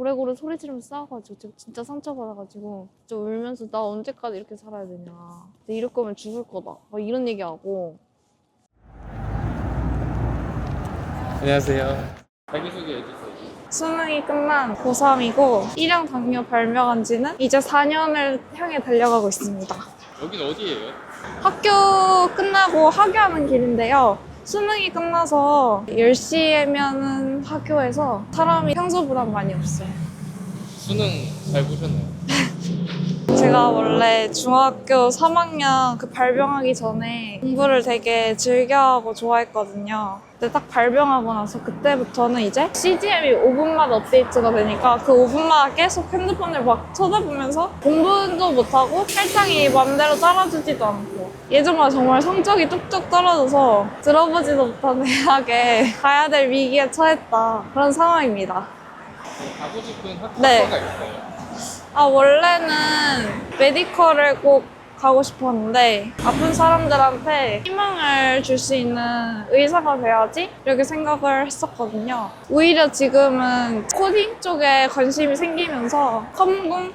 고래고래 소리 지르면서 싸워가지고 제가 진짜 상처받아가지고 진짜 울면서 나 언제까지 이렇게 살아야 되냐. 근데 이럴 거면 죽을 거다. 막 이런 얘기하고. 안녕하세요. 자기소개 해주세요. 수능이 끝난 고3이고 1형 당뇨 발명한 지는 이제 4년을 향해 달려가고 있습니다. 여긴 어디예요? 학교 끝나고 하교하는 길인데요. 수능이 끝나서 10시에면은 학교에서 사람이 평소보다 많이 없어요. 수능 잘 보셨나요? 제가 원래 중학교 3학년 그 발병하기 전에 공부를 되게 즐겨하고 좋아했거든요. 근데 딱 발병하고 나서 그때부터는 이제 CGM이 5분마다 업데이트가 되니까 그 5분마다 계속 핸드폰을 막 쳐다보면서 공부도 못하고 혈당이 맘대로 따라주지도 않고 예전과 정말 성적이 뚝뚝 떨어져서 들어보지도 못한 대학에 가야 될 위기에 처했다. 그런 상황입니다. 가고 싶은 네. 학과가 있어요? 원래는 메디컬을 꼭 가고 싶었는데 아픈 사람들한테 희망을 줄 수 있는 의사가 돼야지 이렇게 생각을 했었거든요. 오히려 지금은 코딩 쪽에 관심이 생기면서 컴공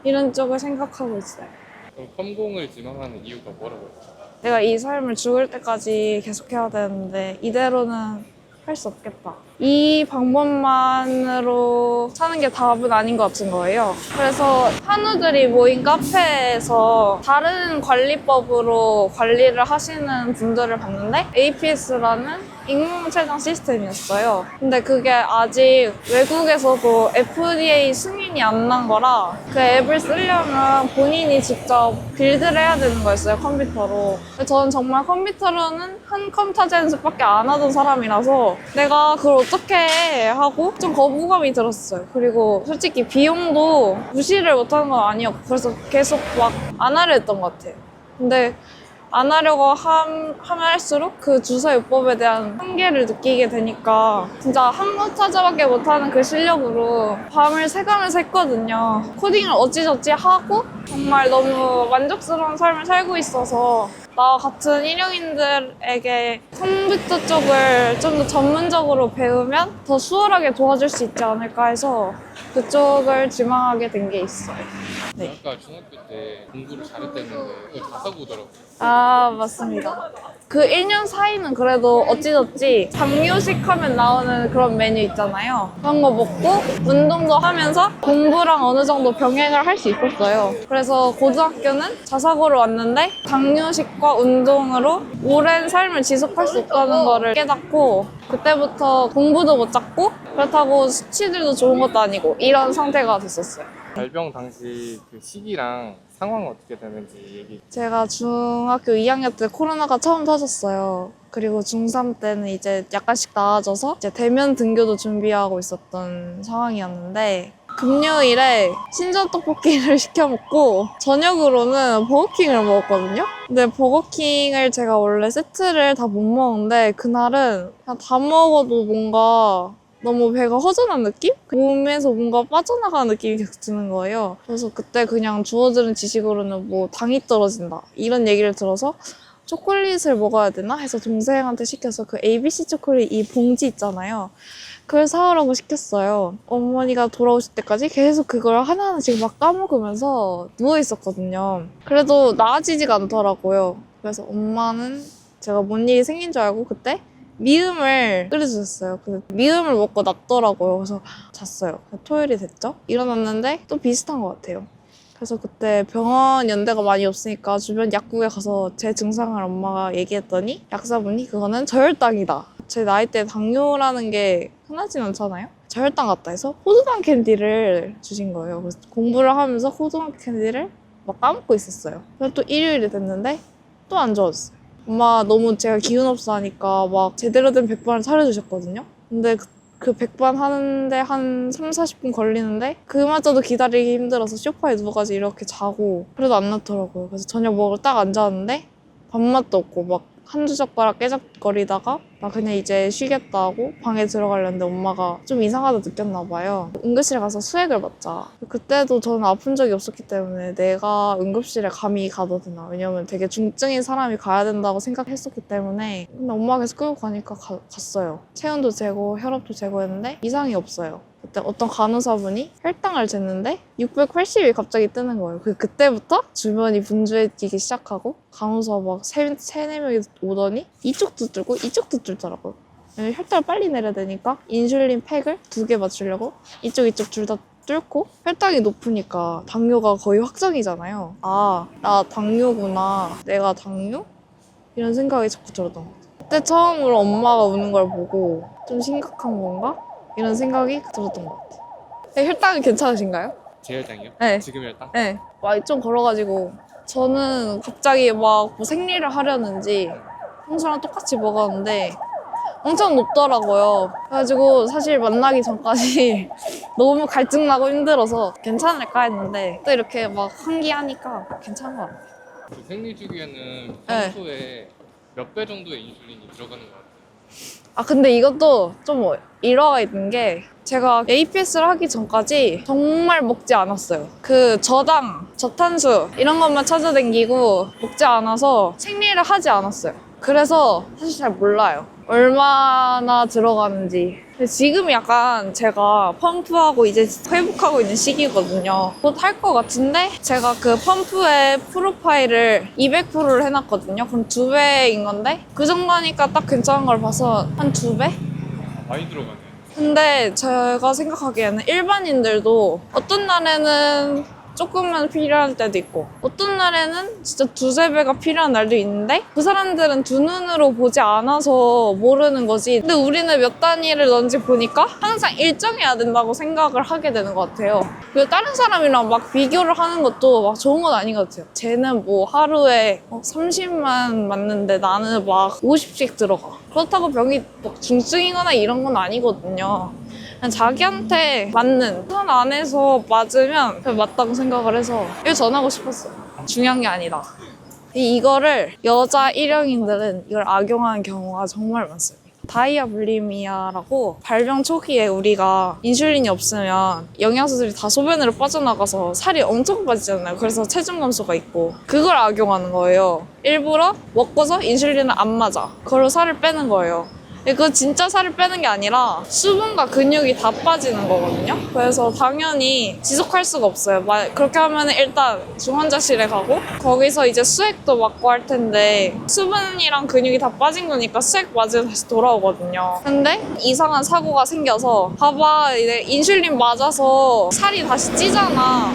이런 쪽을 생각하고 있어요. 그럼 컴공을 지망하는 이유가 뭐라고 했죠? 내가 이 삶을 죽을 때까지 계속해야 되는데 이대로는 할 수 없겠다. 이 방법만으로 사는 게 답은 아닌 것 같은 거예요. 그래서 한우들이 모인 카페에서 다른 관리법으로 관리를 하시는 분들을 봤는데 APS라는 인공체장 시스템이었어요. 근데 그게 아직 외국에서도 FDA 승인이 안 난 거라 그 앱을 쓰려면 본인이 직접 빌드를 해야 되는 거였어요, 컴퓨터로. 저는 정말 컴퓨터로는 한 컴퓨터 연습밖에 안 하던 사람이라서 내가 그걸 어떻게 해 하고 좀 거부감이 들었어요. 그리고 솔직히 비용도 무시를 못하는 건 아니었고 그래서 계속 막 안 하려 했던 것 같아요. 근데 안 하려고 하면 할수록 그 주사요법에 대한 한계를 느끼게 되니까 진짜 한국 타자밖에 못하는 그 실력으로 밤을 새가면서 했거든요. 코딩을 어찌저찌 하고 정말 너무 만족스러운 삶을 살고 있어서 나 같은 일용인들에게 컴퓨터 쪽을 좀 더 전문적으로 배우면 더 수월하게 도와줄 수 있지 않을까 해서 그쪽을 지망하게 된 게 있어요. 네. 아까 중학교 때 공부를 잘했다는데 그걸 다 사고더라고요. 맞습니다. 그 1년 사이는 그래도 어찌저찌 당뇨식 하면 나오는 그런 메뉴 있잖아요. 그런 거 먹고 운동도 하면서 공부랑 어느 정도 병행을 할 수 있었어요. 그래서 고등학교는 자사고를 왔는데 당뇨식과 운동으로 오랜 삶을 지속할 수 없다는 거를 깨닫고 그때부터 공부도 못 잡고 그렇다고 수치들도 좋은 것도 아니고 이런 상태가 됐었어요. 발병 당시 그 시기랑 상황은 어떻게 되는지 얘기. 제가 중학교 2학년 때 코로나가 처음 터졌어요. 그리고 중3 때는 이제 약간씩 나아져서 이제 대면 등교도 준비하고 있었던 상황이었는데 금요일에 신전 떡볶이를 시켜 먹고 저녁으로는 버거킹을 먹었거든요. 근데 버거킹을 제가 원래 세트를 다 못 먹는데 그날은 그냥 다 먹어도 뭔가 너무 배가 허전한 느낌? 몸에서 뭔가 빠져나가는 느낌이 계속 드는 거예요. 그래서 그때 그냥 주어지는 지식으로는 뭐 당이 떨어진다 이런 얘기를 들어서 초콜릿을 먹어야 되나 해서 동생한테 시켜서 그 ABC 초콜릿 이 봉지 있잖아요. 그걸 사오라고 시켰어요. 어머니가 돌아오실 때까지 계속 그걸 하나하나씩 막 까먹으면서 누워있었거든요. 그래도 나아지지가 않더라고요. 그래서 엄마는 제가 뭔 일이 생긴 줄 알고 그때 미음을 끓여주셨어요. 근데 미음을 먹고 낫더라고요. 그래서 잤어요. 토요일이 됐죠? 일어났는데 또 비슷한 것 같아요. 그래서 그때 병원 연대가 많이 없으니까 주변 약국에 가서 제 증상을 엄마가 얘기했더니 약사분이 그거는 저혈당이다. 제 나이 때 당뇨라는 게 흔하진 않잖아요? 저혈당 같다 해서 호두당 캔디를 주신 거예요. 그래서 공부를 하면서 호두당 캔디를 막 까먹고 있었어요. 그래서 또 일요일이 됐는데 또 안 좋아졌어요. 엄마 너무 제가 기운 없어 하니까 막 제대로 된 백반을 차려주셨거든요. 근데 그 백반 하는데 한 3, 40분 걸리는데 그마저도 기다리기 힘들어서 소파에 누워가지고 이렇게 자고 그래도 안 낫더라고요. 그래서 저녁 먹으러 딱 앉았는데 밥맛도 없고 막 한두 젓가락 깨작거리다가 나 그냥 이제 쉬겠다 하고 방에 들어가려는데 엄마가 좀 이상하다 느꼈나 봐요. 응급실에 가서 수액을 맞자. 그때도 저는 아픈 적이 없었기 때문에 내가 응급실에 감히 가도 되나. 왜냐면 되게 중증인 사람이 가야 된다고 생각했었기 때문에. 근데 엄마가 계속 끌고 가니까 갔어요. 체온도 재고 혈압도 재고 했는데 이상이 없어요. 그때 어떤 간호사분이 혈당을 쟀는데 680이 갑자기 뜨는 거예요. 그때부터 주변이 분주해지기 시작하고 간호사 막 세네 명이 오더니 이쪽도 뚫고 이쪽도 뚫더라고요. 혈당을 빨리 내려야 되니까 인슐린 팩을 2개 맞추려고 이쪽 둘 다 뚫고 혈당이 높으니까 당뇨가 거의 확정이잖아요. 아, 나 당뇨구나. 내가 당뇨? 이런 생각이 자꾸 들었던 것 같아요. 그때 처음으로 엄마가 우는 걸 보고 좀 심각한 건가? 이런 생각이 들었던 것 같아요. 혈당이 괜찮으신가요? 제 혈당이요? 네. 지금 혈당? 네. 막 좀 걸어가지고 저는 갑자기 막 뭐 생리를 하려는지 평소랑 똑같이 먹었는데 엄청 높더라고요. 그래가지고 사실 만나기 전까지 너무 갈증나고 힘들어서 괜찮을까 했는데 또 이렇게 막 환기하니까 괜찮은 것 같아요. 그 생리 주기에는 네. 평소에 몇 배 정도의 인슐린이 들어가는 것 같아요? 아 근데 이것도 좀 일화가 있는 게 제가 APS를 하기 전까지 정말 먹지 않았어요. 그 저당, 저탄수 이런 것만 찾아다니고 먹지 않아서 생리를 하지 않았어요. 그래서 사실 잘 몰라요. 얼마나 들어가는지. 근데 지금 약간 제가 펌프하고 이제 회복하고 있는 시기거든요. 곧 할 것 같은데 제가 그 펌프의 프로파일을 200%를 해놨거든요. 그럼 2배인 건데 그 정도 하니까 딱 괜찮은 걸 봐서 한 2배? 많이 들어가네. 근데 제가 생각하기에는 일반인들도 어떤 날에는 조금만 필요할 때도 있고 어떤 날에는 진짜 2~3배가 필요한 날도 있는데 그 사람들은 두 눈으로 보지 않아서 모르는 거지. 근데 우리는 몇 단위를 넣는지 보니까 항상 일정해야 된다고 생각을 하게 되는 것 같아요. 그리고 다른 사람이랑 막 비교를 하는 것도 막 좋은 건 아닌 것 같아요. 쟤는 뭐 하루에 30만 맞는데 나는 막 50씩 들어가. 그렇다고 병이 막 중증이거나 이런 건 아니거든요. 그냥 자기한테 맞는 선 안에서 맞으면 그냥 맞다고 생각을 해서 이거 전하고 싶었어요. 중요한 게 아니다. 이거를 여자 일형인들은 이걸 악용하는 경우가 정말 많습니다. 다이아블리미아라고 발병 초기에 우리가 인슐린이 없으면 영양소들이 다 소변으로 빠져나가서 살이 엄청 빠지잖아요. 그래서 체중 감소가 있고 그걸 악용하는 거예요. 일부러 먹고서 인슐린을 안 맞아. 그걸로 살을 빼는 거예요. 그거 진짜 살을 빼는 게 아니라 수분과 근육이 다 빠지는 거거든요. 그래서 당연히 지속할 수가 없어요. 그렇게 하면 일단 중환자실에 가고 거기서 이제 수액도 맞고 할 텐데 수분이랑 근육이 다 빠진 거니까 수액 맞으면 다시 돌아오거든요. 근데 이상한 사고가 생겨서 봐봐 이제 인슐린 맞아서 살이 다시 찌잖아.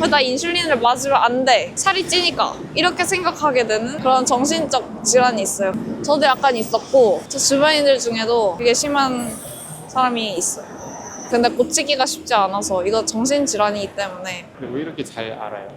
나 인슐린을 맞으면 안 돼. 살이 찌니까. 이렇게 생각하게 되는 그런 정신적 질환이 있어요. 저도 약간 있었고 제 주변인들 중에도 되게 심한 사람이 있어요. 근데 고치기가 쉽지 않아서 이거 정신질환이기 때문에 근데 왜 이렇게 잘 알아요?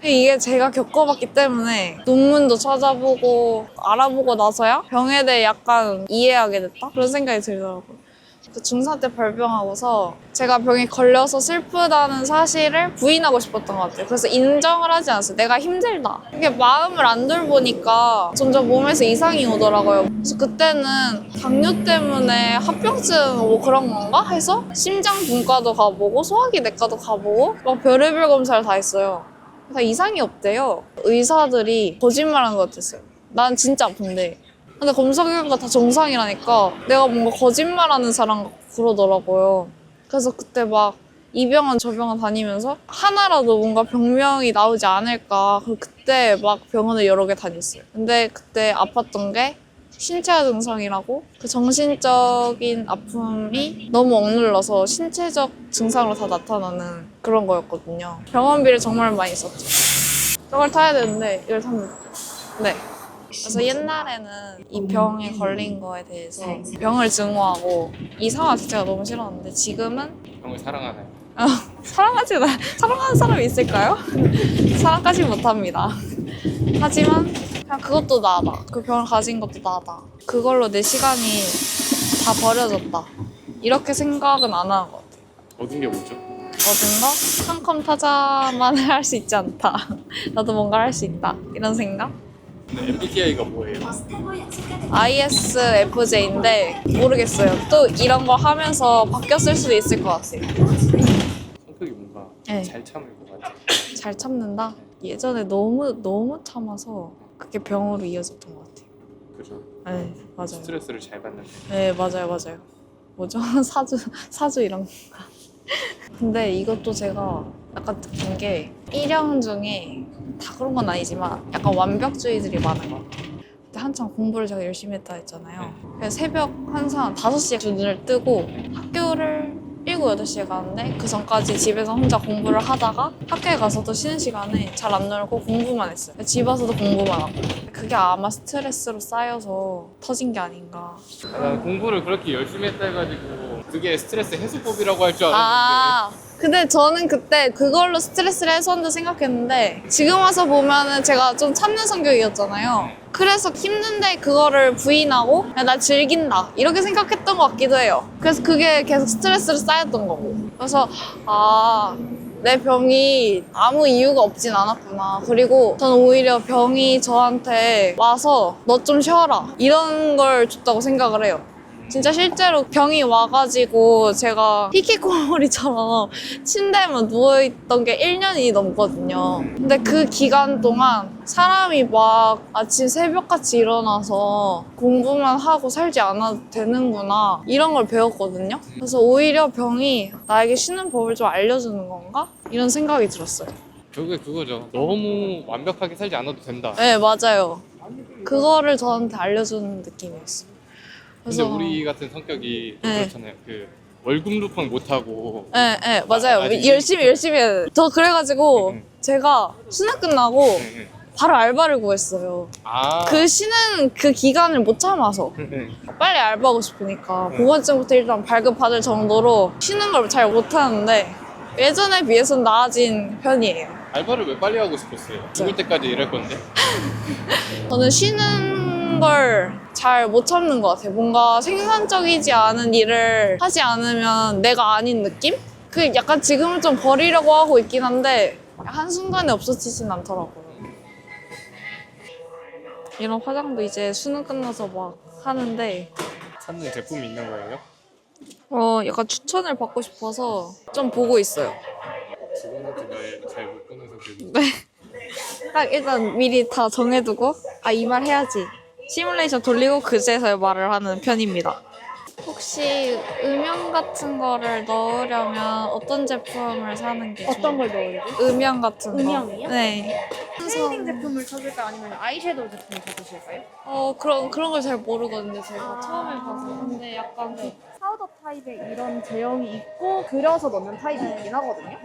이게 제가 겪어봤기 때문에 논문도 찾아보고 알아보고 나서야 병에 대해 약간 이해하게 됐다? 그런 생각이 들더라고요. 그 중3 때 발병하고서 제가 병에 걸려서 슬프다는 사실을 부인하고 싶었던 것 같아요. 그래서 인정을 하지 않았어요. 내가 힘들다. 이게 마음을 안 돌보니까 점점 몸에서 이상이 오더라고요. 그래서 그때는 당뇨 때문에 합병증 뭐 그런 건가 해서 심장분과도 가보고 소화기 내과도 가보고 막 별의별 검사를 다 했어요. 다 이상이 없대요. 의사들이 거짓말한 것 같았어요. 난 진짜 아픈데. 근데 검사 결과 다 정상이라니까 내가 뭔가 거짓말하는 사람 같고 그러더라고요. 그래서 그때 막 이 병원 저 병원 다니면서 하나라도 뭔가 병명이 나오지 않을까 그때 막 병원을 여러 개 다녔어요. 근데 그때 아팠던 게 신체 증상이라고 그 정신적인 아픔이 너무 억눌러서 신체적 증상으로 다 나타나는 그런 거였거든요. 병원비를 정말 많이 썼죠. 저걸 타야 되는데 이걸 탑니다. 네. 그래서 옛날에는 이 병에 걸린 거에 대해서 병을 증오하고 이 상황 자체가 너무 싫었는데 지금은 병을 사랑하나요? 사랑하는 사람이 있을까요? 사랑까지 못합니다. 하지만 그냥 그것도 나다. 그 병을 가진 것도 나다. 그걸로 내 시간이 다 버려졌다. 이렇게 생각은 안 하는 것 같아요. 얻은 게 뭐죠? 얻은 거? 한컴 타자만 할 수 있지 않다. 나도 뭔가 할 수 있다. 이런 생각? 근데 MBTI가 뭐예요? ISFJ인데 모르겠어요. 또 이런 거 하면서 바뀌었을 수도 있을 것 같아요. 성격이 뭔가 네. 잘 참을 것 같아요. 잘 참는다? 예전에 너무 참아서 그게 병으로 이어졌던 것 같아요. 그죠? 네, 맞아요. 스트레스를 잘 받는. 네, 맞아요. 뭐죠? 사주 이런 건가? 근데 이것도 제가 약간 느낀 게 일형 중에 다 그런 건 아니지만 약간 완벽주의들이 많은 것 같아요. 그때 한창 공부를 제가 열심히 했다 했잖아요. 그래서 새벽 항상 5시에 눈을 뜨고 학교를 7, 8시에 가는데 그 전까지 집에서 혼자 공부를 하다가 학교에 가서도 쉬는 시간에 잘 안 놀고 공부만 했어요. 집 와서도 공부만 하고. 그게 아마 스트레스로 쌓여서 터진 게 아닌가. 난 공부를 그렇게 열심히 했다 해가지고 그게 스트레스 해소법이라고 할 줄 알았는데 아, 근데 저는 그때 그걸로 스트레스를 해소한다 생각했는데 지금 와서 보면은 제가 좀 참는 성격이었잖아요. 그래서 힘든데 그거를 부인하고 그냥 나 즐긴다 이렇게 생각했던 것 같기도 해요. 그래서 그게 계속 스트레스로 쌓였던 거고. 그래서 내 병이 아무 이유가 없진 않았구나. 그리고 저는 오히려 병이 저한테 와서 너 좀 쉬어라 이런 걸 줬다고 생각을 해요. 진짜 실제로 병이 와가지고 제가 히키코모리처럼 침대에만 누워있던 게 1년이 넘거든요. 근데 그 기간 동안 사람이 막 아침 새벽같이 일어나서 공부만 하고 살지 않아도 되는구나 이런 걸 배웠거든요. 그래서 오히려 병이 나에게 쉬는 법을 좀 알려주는 건가? 이런 생각이 들었어요. 결국에 그거죠. 너무 완벽하게 살지 않아도 된다. 네, 맞아요. 그거를 저한테 알려주는 느낌이었어요. 근데 우리 같은 성격이 좀 네. 그렇잖아요. 그 월급 루팡 못하고 네, 맞아요. 아직 열심히 해요. 저 그래가지고 응. 제가 수능 끝나고 응. 바로 알바를 구했어요. 아 그 쉬는 그 기간을 못 참아서 응. 빨리 알바하고 싶으니까 그번쯤부터 일단 발급 받을 정도로 쉬는 걸 잘 못하는데 예전에 비해서는 나아진 편이에요. 알바를 왜 빨리 하고 싶었어요? 죽을 때까지 일할 건데. 저는 쉬는 걸 잘 못 참는 것 같아요. 뭔가 생산적이지 않은 일을 하지 않으면 내가 아닌 느낌? 그 약간 지금은 좀 버리려고 하고 있긴 한데 한순간에 없어지진 않더라고요. 이런 화장도 이제 수능 끝나서 막 하는데 찾는 제품이 있는 거예요? 약간 추천을 받고 싶어서 좀 보고 있어요. 직원한테 잘못 보내서 그래도 네. 딱 일단 미리 다 정해두고 이 말 해야지. 시뮬레이션 돌리고 그제서야 말을 하는 편입니다. 혹시 음영 같은 거를 넣으려면 어떤 제품을 사는 게 좋아요? 어떤 걸 넣으려고? 음영 같은 거. 음영이요? 네. 쉐이딩 제품을 찾을까요? 아니면 아이섀도우 제품을 찾으실까요? 그런 걸 잘 모르거든요. 제가 아. 처음 해봐서. 근데 약간 파우더 타입의 이런 제형이 있고 그려서 넣는 타입이 있긴 하거든요.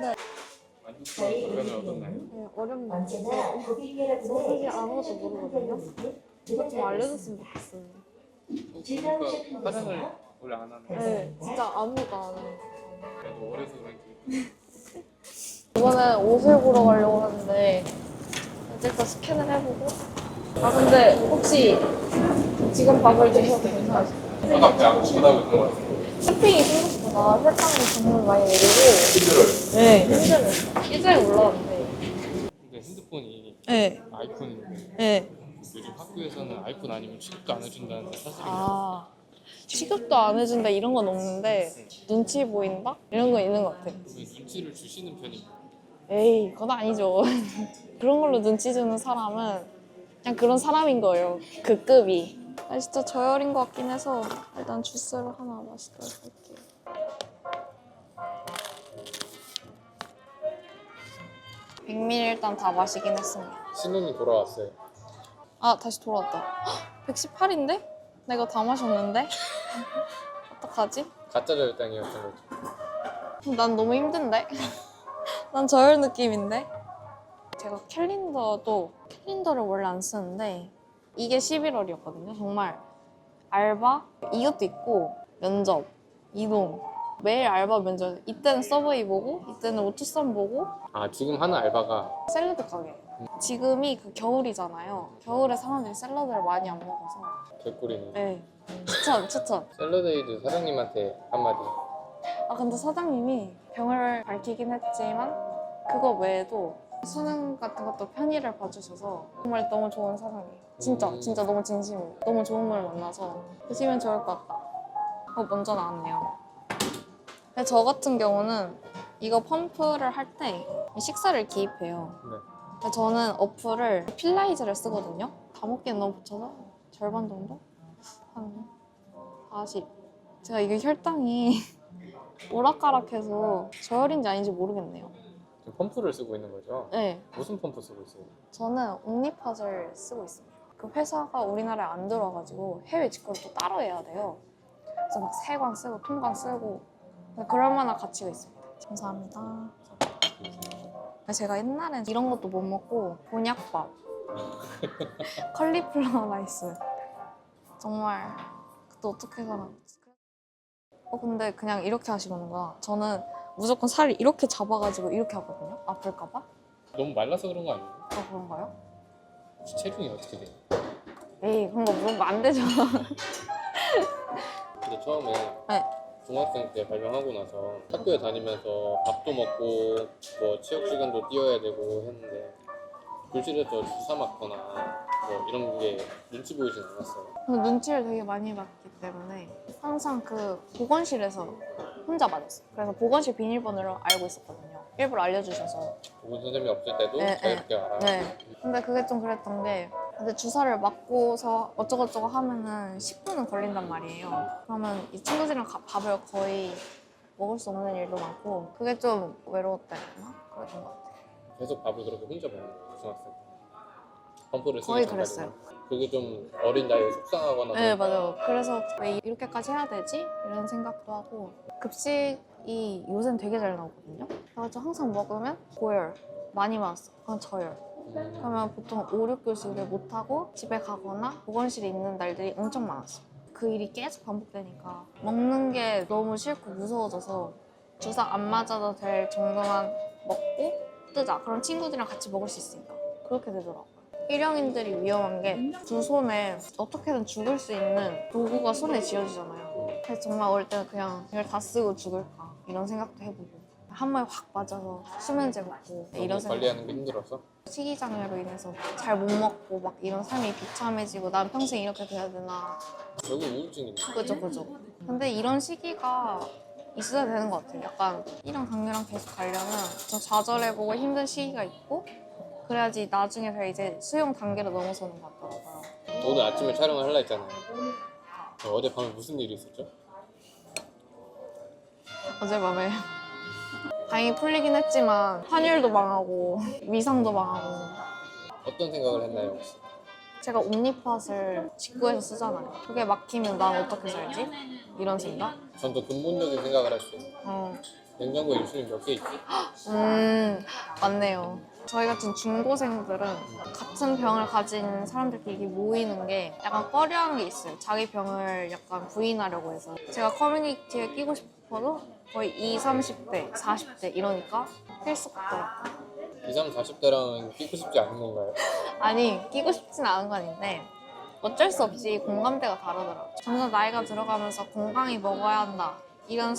만족스러운 답변을 얻었나요? 어렵네요. 사실 아무것도 모르거든요. 이것 좀 알려줬으면 좋겠어요. 그러니까 화장을 원래 안 하는 거 네, 진짜 아무것도 안 해요. 그래도 어려서 그런지 이번엔 옷을 보러 가려고 하는데 일단 스캔을 해보고 근데 혹시 지금 밥을 드셔도 괜찮으실까요? 화장대 안 보다고 있는 거 같아요. 쇼핑이 생각보다 세상에 정말 많이 내리고 네, 힘들어요. 예전에 올라왔는데 근데 핸드폰이 네, 아이폰인데 네. 요즘 학교에서는 아이폰 아니면 취급도 안 해준다는데 사실은 취급도 안 해준다 이런 건 없는데 눈치 보인다? 이런 건 있는 것 같아요. 눈치를 주시는 편입니다. 에이, 그건 아니죠. 그런 걸로 눈치 주는 사람은 그냥 그런 사람인 거예요. 그 급이. 진짜 저열인 것 같긴 해서 일단 주스를 하나 마시도록 할게요. 100ml 일단 다 마시긴 했습니다. 신혼이 돌아왔어요. 다시 돌아왔다. 118인데? 내가 다 마셨는데? 어떡하지? 가짜 절당이었던 거죠. 난 너무 힘든데? 난 저열 느낌인데? 제가 캘린더를 원래 안 쓰는데 이게 11월이었거든요. 정말 알바, 이것도 있고 면접, 이동 매일 알바 면접 이때는 서브웨이 보고 이때는 오투썸 보고 지금 하는 알바가 샐러드 가게. 지금이 그 겨울이잖아요. 겨울에 사람들이 샐러드를 많이 안 먹어서 개꿀이네. 네, 추천. 샐러드에이드 사장님한테 한마디. 근데 사장님이 병을 밝히긴 했지만 그거 외에도 수능 같은 것도 편의를 봐주셔서 정말 너무 좋은 사장이에요. 진짜 너무 진심이에요. 너무 좋은 분을 만나서 드시면 좋을 것 같다. 먼저 나왔네요. 근데 저 같은 경우는 이거 펌프를 할 때 식사를 기입해요. 네. 근데 저는 어플을 필라이즈를 쓰거든요. 다 먹기엔 너무 붙여서 절반 정도? 한 40. 제가 이게 혈당이 오락가락해서 저혈인지 아닌지 모르겠네요. 지금 펌프를 쓰고 있는 거죠? 네, 무슨 펌프 쓰고 있어요? 저는 옴니팟을 쓰고 있습니다. 그 회사가 우리나라에 안 들어와가지고 해외 직구를 또 따로 해야 돼요. 그래서 막 세관 쓰고 통관 쓰고 그럴 만한 가치가 있습니다. 감사합니다. 제가 옛날엔 이런 것도 못 먹고 곤약밥, 컬리플라워 라이스 정말 그때 어떻게 살았지? 근데 그냥 이렇게 하시는구나. 저는 무조건 살을 이렇게 잡아가지고 이렇게 하거든요. 아플까봐? 너무 말라서 그런 거 아니에요? 그런가요? 혹시 체중이 어떻게 돼요? 에이 그런 거 물으면 안 되죠. 근데 처음에 네. 중학생 때 발병하고 나서 학교에 다니면서 밥도 먹고 뭐 체육 시간도 뛰어야 되고 했는데 교실에서 주사 맞거나 뭐 이런 게 눈치 보이진 않았어요. 눈치를 되게 많이 봤기 때문에 항상 그 보건실에서 혼자 맞았어요. 그래서 보건실 비밀번호를 알고 있었거든요. 일부러 알려주셔서. 보건 선생님이 없을 때도 네, 자유롭게 알아. 네. 근데 그게 좀 그랬던 게 근데 주사를 맞고서 어쩌고저쩌고 하면은 10분은 걸린단 말이에요. 그러면 이 친구들이랑 밥을 거의 먹을 수 없는 일도 많고 그게 좀 외로웠다 해야 되나? 그랬던 것 같아요. 계속 밥을 그렇게 혼자 먹는 거예요, 중학생 때. 펌프를 쓰기 거의 전까지는. 그랬어요. 그게 좀 어린 나이에 속상하거나 네, 맞아요. 그래서 왜 이렇게까지 해야 되지? 이런 생각도 하고 급식이 요새는 되게 잘 나오거든요. 그래가지고 항상 먹으면 고열 많이 많았어. 그건 저열. 그러면 보통 5, 6교시를 못하고 집에 가거나 보건실에 있는 날들이 엄청 많았어. 그 일이 계속 반복되니까 먹는 게 너무 싫고 무서워져서 주사 안 맞아도 될 정도만 먹고 뜨자. 그럼 친구들이랑 같이 먹을 수 있으니까. 그렇게 되더라고요. 일형인들이 위험한 게 두 손에 어떻게든 죽을 수 있는 도구가 손에 쥐어지잖아요. 그래서 정말 어릴 때는 그냥 이걸 다 쓰고 죽을까 이런 생각도 해보고 한 번에 확 맞아서 수면제 먹고 이런 생각. 관리하는 게 힘들어서? 식이장애로 인해서 잘 못 먹고 막 이런 삶이 비참해지고 난 평생 이렇게 돼야 되나. 결국 우울증이네. 그죠. 근데 이런 시기가 있어야 되는 것 같아요. 약간 이랑 당뇨랑 계속 가려면 좀 좌절해보고 힘든 시기가 있고 그래야지 나중에 다 이제 수용 단계로 넘어서는 것 같더라고요. 오늘 아침에 촬영을 하려 했잖아요. 어젯밤에 무슨 일이 있었죠? 어젯밤에 다행히 풀리긴 했지만 환율도 망하고 위상도 망하고 어떤 생각을 했나요, 혹시? 제가 옴니팟을 직구해서 쓰잖아요. 그게 막히면 난 어떻게 살지? 이런 생각? 전 더 근본적인 생각을 했어요. 어. 냉장고에 인슐린 몇 개 있지? 맞네요. 저희 같은 중고생들은 같은 병을 가진 사람들끼리 모이는 게 약간 꺼려하는 게 있어요. 자기 병을 약간 부인하려고 해서. 제가 커뮤니티에 끼고 싶어도 거의 20, 30대, 40대 이러니까 낄 수가 없더라고요. 20, 40대랑 끼고 싶지 않은 건가요? 아니, 끼고 싶진 않은 건 아닌데 어쩔 수 없이 공감대가 다르더라고요. 점점 나이가 들어가면서 건강히 먹어야 한다. 이런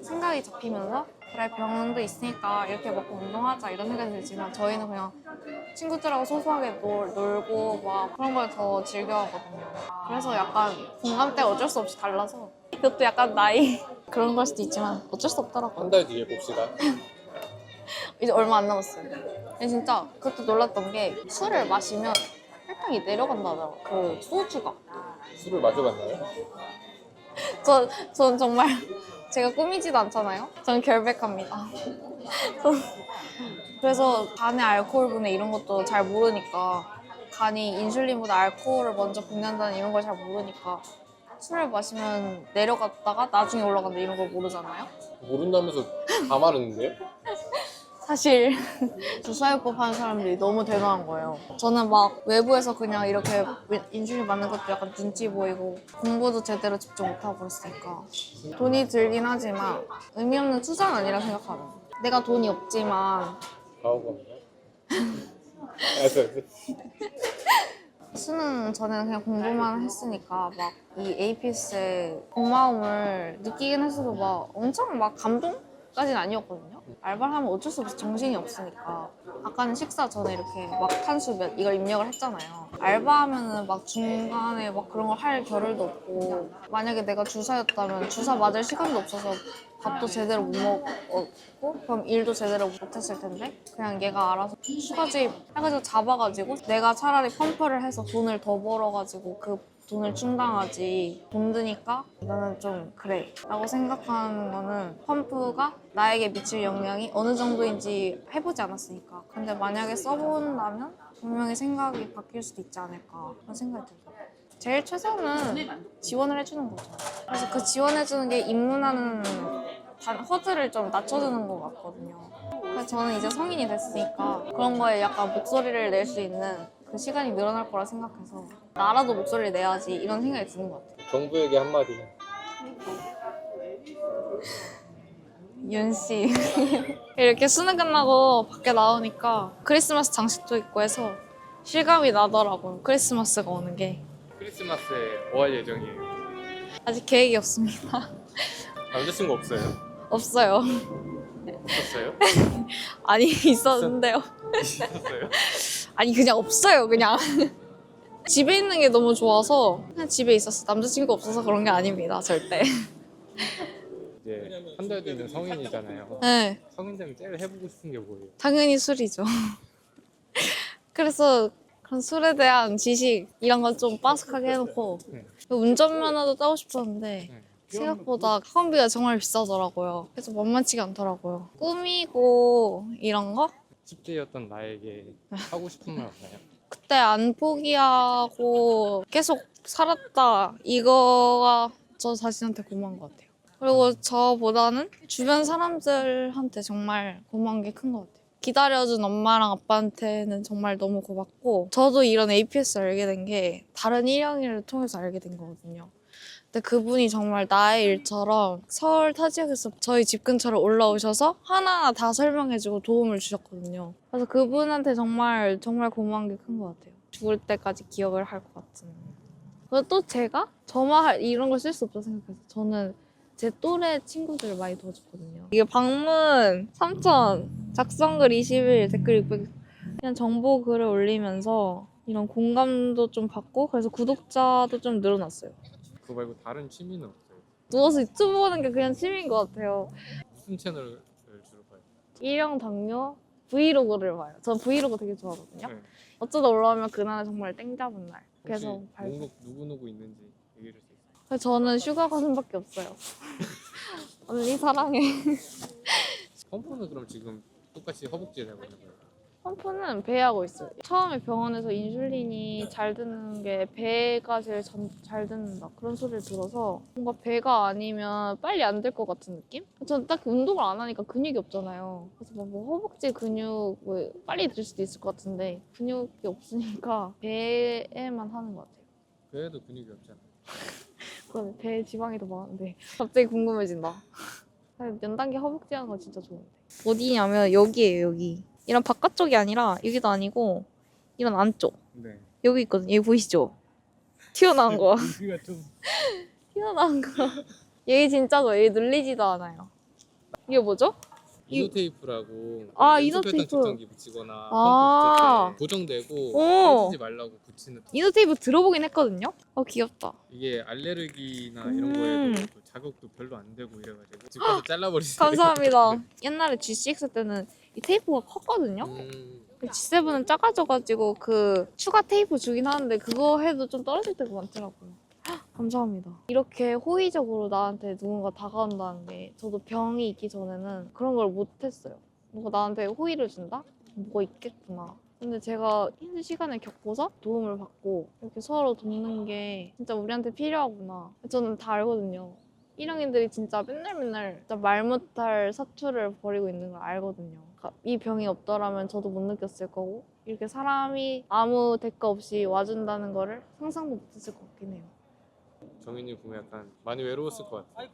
생각이 잡히면서 그래 병원도 있으니까 이렇게 먹고 운동하자 이런 생각이 들지만 저희는 그냥 친구들하고 소소하게 놀고 막 그런 걸 더 즐겨하거든요. 그래서 약간 공감대가 어쩔 수 없이 달라서 이것도 약간 나이 그런 걸 수도 있지만 어쩔 수 없더라고요. 한 달 뒤에 봅시다. 이제 얼마 안 남았어요. 근데 진짜 그것도 놀랐던 게 술을 마시면 혈당이 내려간다 하더라고요. 그 소주가. 술을 마셔봤나요? 전 정말 제가 꾸미지도 않잖아요. 저는 결백합니다. 그래서 간의 알코올 분해 이런 것도 잘 모르니까 간이 인슐린보다 알코올을 먼저 분해한다는 이런 걸 잘 모르니까 술을 마시면 내려갔다가 나중에 올라간다 이런 걸 모르잖아요. 모른다면서 다 마르는데요? 사실 주사요법 하는 사람들이 너무 대단한 거예요. 저는 막 외부에서 그냥 이렇게 인슐린 맞는 것도 약간 눈치 보이고 공부도 제대로 집중 못하고 그랬으니까 돈이 들긴 하지만 의미 없는 투자는 아니라 생각하는 거예요. 내가 돈이 없지만 가오건가요? 알았어. 수능 전에는 그냥 공부만 했으니까 막 이 APS의 고마움을 느끼긴 했어도 막 엄청 막 감동까지는 아니었거든요. 알바를 하면 어쩔 수 없이 정신이 없으니까 아까는 식사 전에 이렇게 막 탄수 몇 이걸 입력을 했잖아요. 알바하면은 막 중간에 막 그런 걸 할 겨를도 없고 만약에 내가 주사였다면 주사 맞을 시간도 없어서 밥도 제대로 못 먹었고 그럼 일도 제대로 못했을 텐데 그냥 얘가 알아서 추가 주입 해가지고 잡아가지고 내가 차라리 펌프를 해서 돈을 더 벌어가지고 그 돈을 충당하지 돈 드니까 나는 좀 그래 라고 생각하는 거는 펌프가 나에게 미칠 영향이 어느 정도인지 해보지 않았으니까. 근데 만약에 써본다면 분명히 생각이 바뀔 수도 있지 않을까 그런 생각이 들어요. 제일 최선은 지원을 해주는 거죠. 그래서 그 지원해주는 게 입문하는 허들을 좀 낮춰주는 것 같거든요. 그래서 저는 이제 성인이 됐으니까 그런 거에 약간 목소리를 낼 수 있는 그 시간이 늘어날 거라 생각해서 나라도 목소리를 내야지 이런 생각이 드는 것 같아요. 정부에게 한마디. 윤 씨. 이렇게 수능 끝나고 밖에 나오니까 크리스마스 장식도 있고 해서 실감이 나더라고요. 크리스마스가 오는 게. 크리스마스에 뭐 할 예정이에요? 아직 계획이 없습니다. 남자친구 없어요? 없어요. 없었어요? 아니 있었는데요. 있었어요? 아니 그냥 없어요 그냥. 집에 있는 게 너무 좋아서 그냥 집에 있었어. 남자친구가 없어서 그런 게 아닙니다 절대. 이제 한 달 뒤면 성인이잖아요. 네, 성인 되면 제일 해보고 싶은 게 뭐예요? 당연히 술이죠. 그래서 그런 술에 대한 지식 이런 건 좀 빠삭하게 해놓고 네. 운전면허도 따고 싶었는데 네. 생각보다 학원비가 정말 비싸더라고요. 그래서 만만치가 않더라고요. 꾸미고 이런 거? 10대였던 나에게 하고 싶은 말 없나요? 그때 안 포기하고 계속 살았다 이거가 저 자신한테 고마운 것 같아요. 그리고 저보다는 주변 사람들한테 정말 고마운 게 큰 것 같아요. 기다려준 엄마랑 아빠한테는 정말 너무 고맙고 저도 이런 APS를 알게 된 게 다른 일영이를 통해서 알게 된 거거든요. 근데 그분이 정말 나의 일처럼 서울 타지역에서 저희 집 근처로 올라오셔서 하나하나 다 설명해주고 도움을 주셨거든요. 그래서 그분한테 정말 정말 고마운 게 큰 것 같아요. 죽을 때까지 기억을 할 것 같은. 그리고 또 제가 저만 이런 걸 쓸 수 없다고 생각해서 저는 제 또래 친구들을 많이 도와줬거든요. 이게 방문 3,000, 작성글 21, 댓글 600 그냥 정보 글을 올리면서 이런 공감도 좀 받고 그래서 구독자도 좀 늘어났어요. 그거 말고 다른 취미는 없어요? 누워서 유튜브 보는 게 그냥 취미인 것 같아요. 무슨 채널을 주로 봐요? 일형 당뇨 브이로그를 봐요. 전 브이로그 되게 좋아하거든요. 네. 어쩌다 올라오면 그날은 정말 땡 잡은 날. 혹시 그래서 발표. 목록 누구누구 있는지 얘기해 줄 수 있어요? 그래서 저는 슈가 가슴밖에 없어요. 언니 사랑해. 펌프는 그럼 지금 똑같이 허벅지에 달고 있는 거예요? 펌프는 배에 하고 있어요. 처음에 병원에서 인슐린이 잘 드는 게 배가 제일 잘 듣는다 그런 소리를 들어서 뭔가 배가 아니면 빨리 안 될 것 같은 느낌? 전 딱 운동을 안 하니까 근육이 없잖아요. 그래서 막 뭐 허벅지 근육 뭐 빨리 들 수도 있을 것 같은데 근육이 없으니까 배에만 하는 것 같아요. 배에도 근육이 없잖아요. 그러네, 배에 지방이 더 많은데 갑자기 궁금해진다. 연단기 허벅지 하는 거 진짜 좋은데. 어디냐면 여기예요 여기. 이런 바깥쪽이 아니라 여기도 아니고 이런 안쪽 네. 여기 있거든요. 여기 보이시죠? 튀어나온 거. 여기가 좀 튀어나온 거. 여기 진짜죠. 여기 눌리지도 않아요. 이게 뭐죠? 이노테이프라고 아, 연소 이노테이프. 패턴 측정기 붙이거나 아. 펌프 붙일 때 고정되고 오. 깨지지 말라고 붙이는 이노테이프 들어보긴 했거든요. 귀엽다. 이게 알레르기나 이런 거에도 또 자극도 별로 안 되고 이래가지고 집 가서 잘라버리세요. 감사합니다. 옛날에 G6 때는 이 테이프가 컸거든요. G7은 작아져가지고 그 추가 테이프 주긴 하는데 그거 해도 좀 떨어질 때가 많더라고요. 감사합니다. 이렇게 호의적으로 나한테 누군가 다가온다는 게 저도 병이 있기 전에는 그런 걸 못했어요. 누가 나한테 호의를 준다? 뭐가 있겠구나. 근데 제가 힘든 시간을 겪고서 도움을 받고 이렇게 서로 돕는 게 진짜 우리한테 필요하구나. 저는 다 알거든요. 일형인들이 진짜 맨날 진짜 말 못할 사투를 벌이고 있는 걸 알거든요. 그러니까 이 병이 없더라면 저도 못 느꼈을 거고 이렇게 사람이 아무 대가 없이 와준다는 거를 상상도 못했을 것 같긴 해요. 정인이 보면 약간 많이 외로웠을 것 같아요.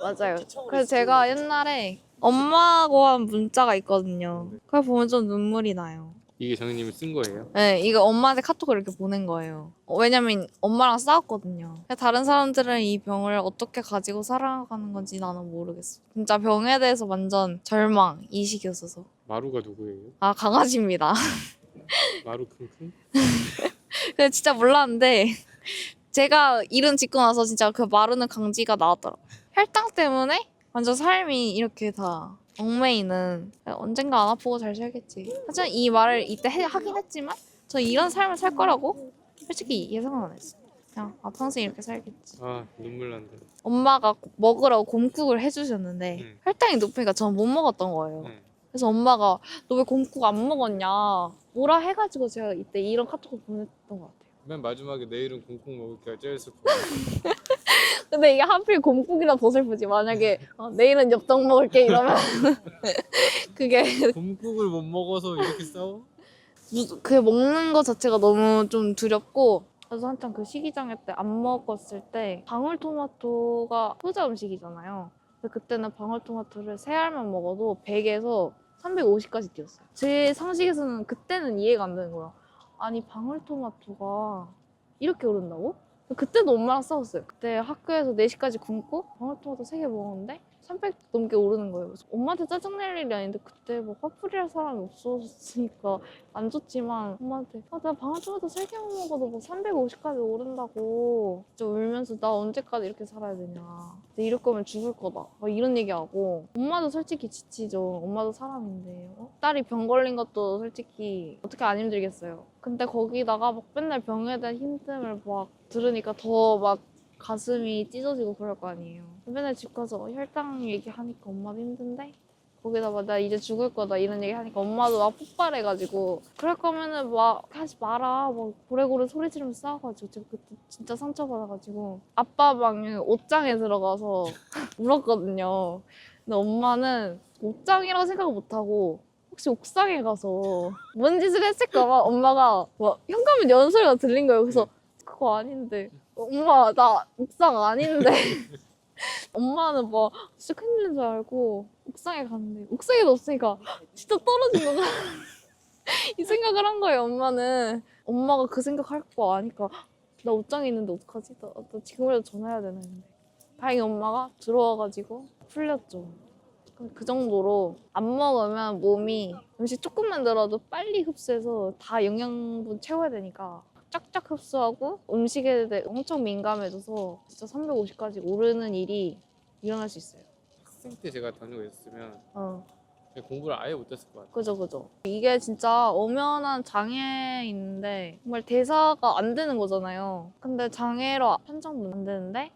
맞아요. 그래서 제가 옛날에 엄마하고 한 문자가 있거든요. 그걸 보면 좀 눈물이 나요. 이게 정인님이 쓴 거예요? 네, 이거 엄마한테 카톡을 이렇게 보낸 거예요. 왜냐면 엄마랑 싸웠거든요. 다른 사람들은 이 병을 어떻게 가지고 살아가는 건지 나는 모르겠어. 진짜 병에 대해서 완전 절망, 이 시기였어서. 마루가 누구예요? 아, 강아지입니다. 마루 킁킁? 근데 진짜 몰랐는데 제가 이름 짓고 나서 진짜 그 마루는 강지가 나왔더라고요. 혈당 때문에 완전 삶이 이렇게 다 얽매이는 언젠가 안 아프고 잘 살겠지. 하지만 이 말을 이때 하긴 했지만 저 이런 삶을 살 거라고 솔직히 예상은 안 했어. 그냥 평생 이렇게 살겠지. 아 눈물 난다. 엄마가 먹으라고 곰국을 해주셨는데 응. 혈당이 높으니까 전 못 먹었던 거예요. 응. 그래서 엄마가 너 왜 곰국 안 먹었냐 뭐라 해가지고 제가 이때 이런 카톡을 보냈던 것 같아요. 맨 마지막에 내일은 곰국 먹을게가 제일 슬퍼. 근데 이게 하필 곰국이라 더 슬프지. 만약에 내일은 엽떡 먹을게 이러면 그게 곰국을 못 먹어서 이렇게 싸워? 그 먹는 거 자체가 너무 좀 두렵고. 그래서 한창 그 시기장애 때 안 먹었을 때 방울토마토가 효자 음식이잖아요. 근데 그때는 방울토마토를 3알만 먹어도 100에서 350까지 뛰었어요. 제 상식에서는 그때는 이해가 안 되는 거야. 아니 방울토마토가 이렇게 오른다고? 그때도 엄마랑 싸웠어요. 그때 학교에서 4시까지 굶고 방울토마토 3개 먹었는데 300 넘게 오르는 거예요. 그래서 엄마한테 짜증낼 일이 아닌데 그때 뭐 화풀이할 사람이 없었으니까 안 좋지만 엄마한테 나 방울토마토 3개만 먹어도 뭐 350까지 오른다고 진짜 울면서 나 언제까지 이렇게 살아야 되냐. 근데 이럴 거면 죽을 거다. 막 이런 얘기하고 엄마도 솔직히 지치죠. 엄마도 사람인데 딸이 병 걸린 것도 솔직히 어떻게 안 힘들겠어요. 근데 거기다가 막 맨날 병에 대한 힘듦을 막 들으니까 더 막 가슴이 찢어지고 그럴 거 아니에요. 맨날 집 가서 혈당 얘기하니까 엄마도 힘든데 거기다가 나 이제 죽을 거다 이런 얘기 하니까 엄마도 막 폭발해가지고 그럴 거면은 막 하지 마라 막 고래고래 소리 지르면서 싸워가지고 제가 그때 진짜 상처받아가지고 아빠 방에 옷장에 들어가서 울었거든요. 근데 엄마는 옷장이라고 생각을 못하고 혹시 옥상에 가서 뭔 짓을 했을까봐 엄마가 막 현관문 여는 소리가 들린 거예요. 그래서 그거 아닌데 엄마 나 옥상 아닌데 엄마는 막 진짜 큰일인 줄 알고 옥상에 갔는데 옥상에도 없으니까 진짜 떨어진 건가 이 생각을 한 거예요. 엄마는 엄마가 그 생각할 거 아니까 나 옷장에 있는데 어떡하지? 나 지금이라도 전화해야 되나 했는데 다행히 엄마가 들어와가지고 풀렸죠. 그 정도로 안 먹으면 몸이 음식 조금만 들어도 빨리 흡수해서 다 영양분 채워야 되니까 쫙쫙 흡수하고 음식에 대해 엄청 민감해져서 진짜 350까지 오르는 일이 일어날 수 있어요. 학생 때 제가 다니고 있었으면 어, 공부를 아예 못했을 것 같아요. 그죠. 이게 진짜 엄연한 장애인데 정말 대사가 안 되는 거잖아요. 근데 장애로 판정도 안 되는데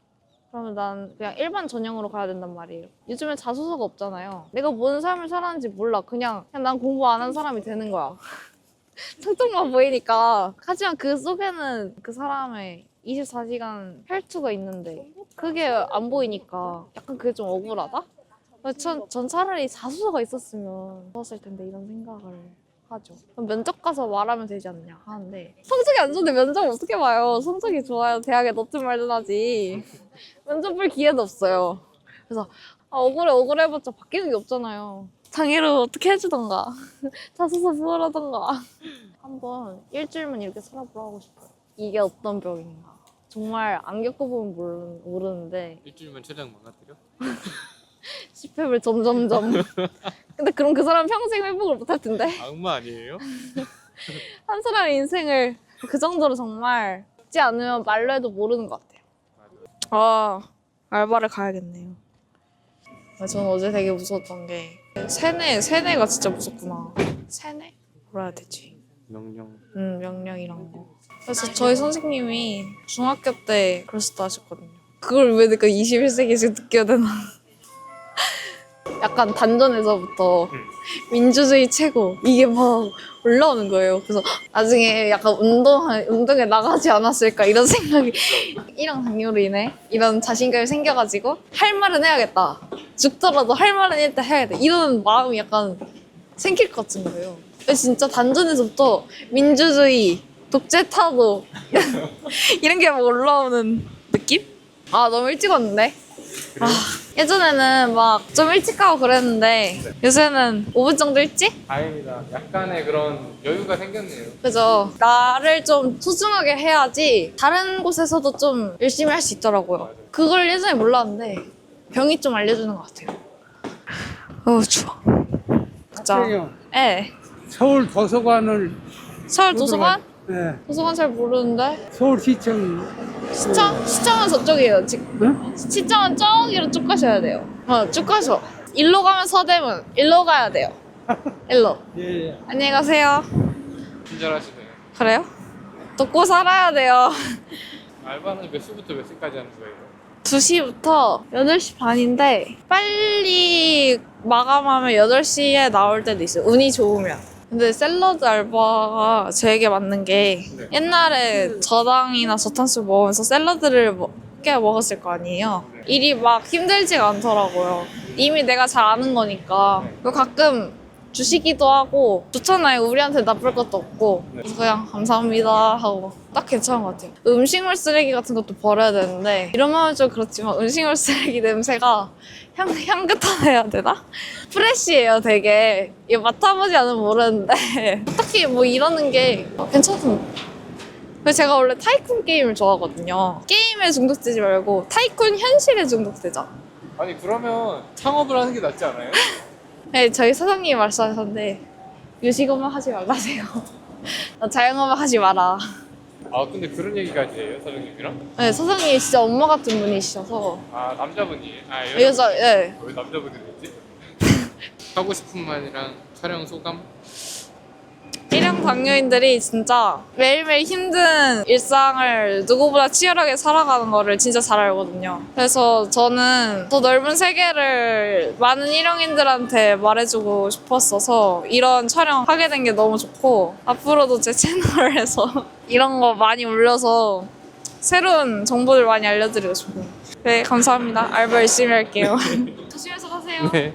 그러면 난 그냥 일반 전형으로 가야 된단 말이에요. 요즘엔 자소서가 없잖아요. 내가 뭔 삶을 살았는지 몰라. 그냥 난 공부 안 한 사람이 되는 거야. 성적만 보이니까. 하지만 그 속에는 그 사람의 24시간 혈투가 있는데 그게 안 보이니까 약간 그게 좀 억울하다? 전 차라리 자소서가 있었으면 좋았을 텐데 이런 생각을 하죠. 그럼 면접 가서 말하면 되지 않냐 하는데 성적이 안 좋은데 면접 어떻게 봐요? 성적이 좋아요. 대학에 넣든 말든 하지. 면접 볼 기회도 없어요. 그래서 억울해봤자 바뀌는 게 없잖아요. 장애로 어떻게 해주던가 자소서 부어라던가 한번 일주일만 이렇게 살아보라 하고 싶어요. 이게 어떤 병인가 정말 안 겪어보면 모르는데 일주일만 최장 망가뜨려? 10회를 점점점 근데 그럼 그 사람 평생 회복을 못할 텐데 악마 아니에요? 한 사람의 인생을 그 정도로 정말 잊지 않으면 말로 해도 모르는 것 같아요. 알바를 가야겠네요. 저는 어제 되게 무서웠던 게 세뇌가 진짜 무섭구나. 세뇌? 뭐라 해야 되지? 명령. 명령이란 거. 그래서 저희 선생님이 중학교 때 그러셨다 하셨거든요. 그걸 왜 내가 21세기에 지금 느껴야 되나. 약간 단전에서부터 민주주의 최고 이게 막 올라오는 거예요. 그래서 나중에 약간 운동에 나가지 않았을까 이런 생각이 이랑 당뇨로 인해 이런 자신감이 생겨가지고 할 말은 해야겠다. 죽더라도 할 말은 일단 해야겠다. 이런 마음이 약간 생길 것 같은 거예요. 진짜 단전에서부터 민주주의, 독재 타도 이런 게 막 올라오는 느낌? 너무 일찍 왔는데? 예전에는 막 좀 일찍 가고 그랬는데 요새는 5분 정도 일찍? 다행이다. 약간의 그런 여유가 생겼네요. 그죠. 나를 좀 소중하게 해야지 다른 곳에서도 좀 열심히 할 수 있더라고요. 맞아요. 그걸 예전에 몰랐는데 병이 좀 알려주는 것 같아요. 추워. 진짜. 네. 서울 도서관을 서울 도서관? 네, 도서관 잘 모르는데. 서울시청 시청은 저쪽이에요. 응? 시청은 저기로 쭉 가셔야 돼요. 쭉 가셔. 일로 가면 서대문. 일로 가야 돼요. 일로. 예, 안녕히 가세요. 친절하시네요. 그래요? 돕고 살아야 돼요. 알바는 몇 시부터 몇 시까지 하는 거예요? 2시부터 8시 반인데 빨리 마감하면 8시에 나올 때도 있어요. 운이 좋으면. 근데 샐러드 알바가 저에게 맞는 게 네. 옛날에 저당이나 저탄수 먹으면서 샐러드를 꽤 먹었을 거 아니에요. 일이 막 힘들지가 않더라고요. 이미 내가 잘 아는 거니까. 그리고 가끔 주시기도 하고 좋잖아요. 우리한테 나쁠 것도 없고. 그래서 그냥 감사합니다 하고 딱 괜찮은 것 같아요. 음식물 쓰레기 같은 것도 버려야 되는데 이런 말은 좀 그렇지만 음식물 쓰레기 냄새가 향긋하다 되나? 프레쉬해요 되게. 이거 맡아보지 않으면 모르는데 딱히 뭐 이러는 게 괜찮은. 그래서 제가 원래 타이쿤 게임을 좋아하거든요. 게임에 중독되지 말고 타이쿤 현실에 중독되자. 아니 그러면 창업을 하는 게 낫지 않아요? 네, 저희 사장님이 말씀하셨는데 유식업만 하지 말라세요. 자영업만 하지 마라. 아 근데 그런 얘기까지 해요 사장님이랑? 네, 사장님이 진짜 엄마 같은 분이시셔서 아 남자분이? 아 여자, 네. 왜 남자분이 됐지? 하고 싶은 말이랑 촬영 소감? 일형 당뇨인들이 진짜 매일매일 힘든 일상을 누구보다 치열하게 살아가는 거를 진짜 잘 알거든요. 그래서 저는 더 넓은 세계를 많은 일형인들한테 말해주고 싶었어서 이런 촬영 하게 된 게 너무 좋고 앞으로도 제 채널에서 이런 거 많이 올려서 새로운 정보들 많이 알려드리고 싶어요. 네, 감사합니다. 알바 열심히 할게요. 조심해서 가세요. 네.